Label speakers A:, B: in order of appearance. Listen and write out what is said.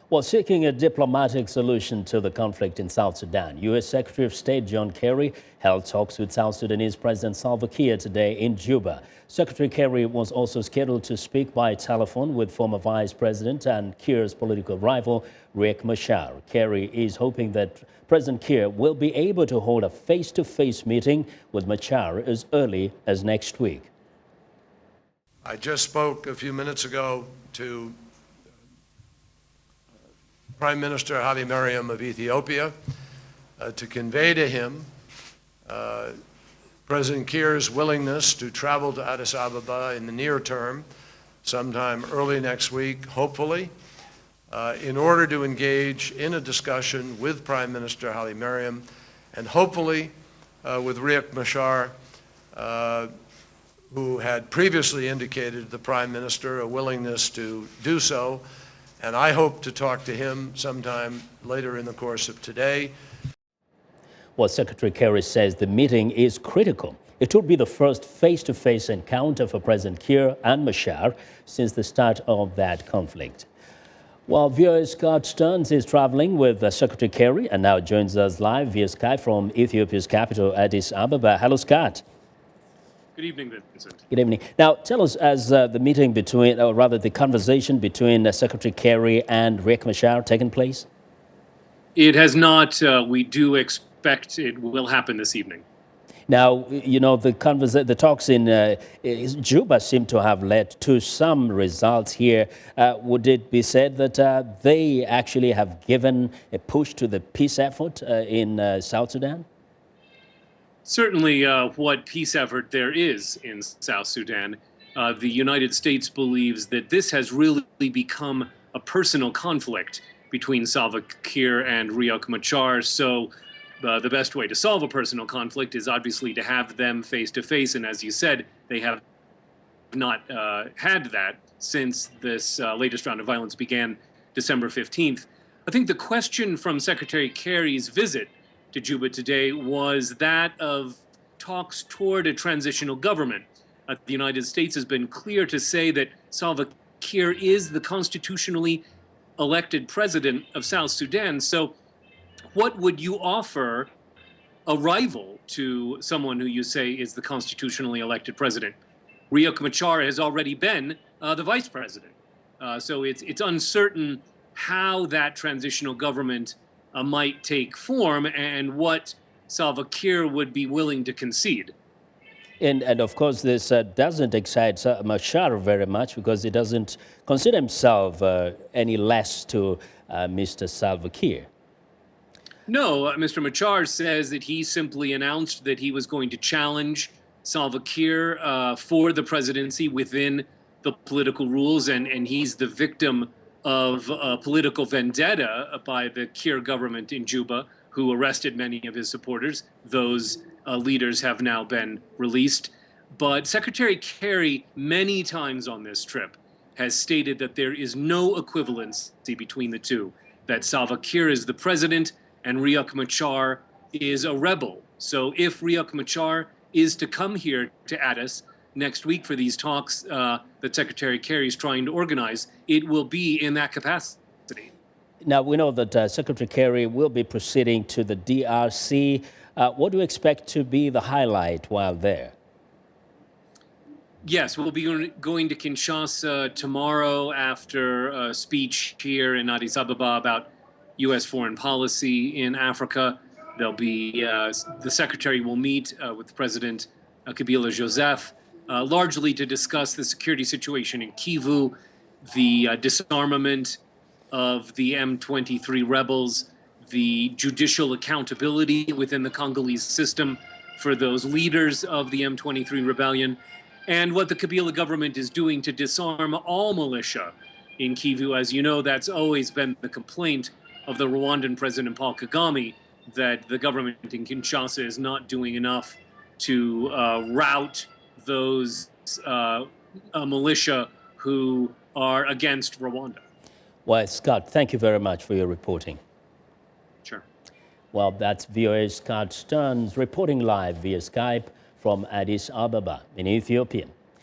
A: While seeking a diplomatic solution to the conflict in South Sudan, U.S. Secretary of State John Kerry held talks with South Sudanese President Salva Kiir today in Juba. Secretary Kerry was also scheduled to speak by telephone with former Vice President and Kiir's political rival, Riek Machar. Kerry is hoping that President Kiir will be able to hold a face-to-face meeting with Machar as early as next week.
B: I just spoke a few minutes ago to Prime Minister Haile Mariam of Ethiopia to convey to him President Kiir's willingness to travel to Addis Ababa in the near term, sometime early next week, hopefully, in order to engage in a discussion with Prime Minister Haile Mariam and hopefully with Riek Machar, who had previously indicated to the Prime Minister a willingness to do so. And I hope to talk to him sometime later in the course of today.
A: Well, Secretary Kerry says the meeting is critical. It will be the first face-to-face encounter for President Kiir and Machar since the start of that conflict. While VOA Scott Stearns is traveling with Secretary Kerry and now joins us live via Skype from Ethiopia's capital, Addis Ababa. Hello, Scott.
C: Good evening, Vincent.
A: Good evening. Now, tell us, as the meeting between, or rather the conversation between Secretary Kerry and Riek Machar taken place?
C: It has not. We do expect it will happen this evening.
A: Now, you know, the talks in Juba seem to have led to some results here. Would it be said that they actually have given a push to the peace effort in South Sudan?
C: Certainly what peace effort there is in South Sudan. The United States believes that this has really become a personal conflict between Salva Kiir and Riek Machar. So the best way to solve a personal conflict is obviously to have them face to face. And as you said, they have not had that since this latest round of violence began December 15th. I think the question from Secretary Kerry's visit to Juba today was that of talks toward a transitional government. The United States has been clear to say that Salva Kiir is the constitutionally elected president of South Sudan. So what would you offer a rival to someone who you say is the constitutionally elected president? Riek Machar has already been the vice president. So it's uncertain how that transitional government might take form and what Salva Kiir would be willing to concede.
A: And of course, this doesn't excite Machar very much because he doesn't consider himself any less to Mr. Salva Kiir.
C: No, Mr. Machar says that he simply announced that he was going to challenge Salva Kiir for the presidency within the political rules, and he's the victim of a political vendetta by the Kiir government in Juba, who arrested many of his supporters. Those leaders have now been released. But Secretary Kerry, many times on this trip, has stated that there is no equivalency between the two, that Salva Kiir is the president and Riek Machar is a rebel. So if Riek Machar is to come here to Addis next week for these talks that Secretary Kerry is trying to organize, it will be in that capacity.
A: Now, we know that Secretary Kerry will be proceeding to the DRC. What do you expect to be the highlight while there?
C: Yes, we'll be going to Kinshasa tomorrow after a speech here in Addis Ababa about U.S. foreign policy in Africa. There'll be, the Secretary will meet with President Kabila Joseph, largely to discuss the security situation in Kivu, the disarmament of the M23 rebels, the judicial accountability within the Congolese system for those leaders of the M23 rebellion, and what the Kabila government is doing to disarm all militia in Kivu. As you know, that's always been the complaint of the Rwandan President Paul Kagame, that the government in Kinshasa is not doing enough to rout those militia who are against Rwanda.
A: Well, Scott, thank you very much for your reporting.
C: Sure.
A: Well, that's VOA Scott Stearns reporting live via Skype from Addis Ababa in Ethiopia.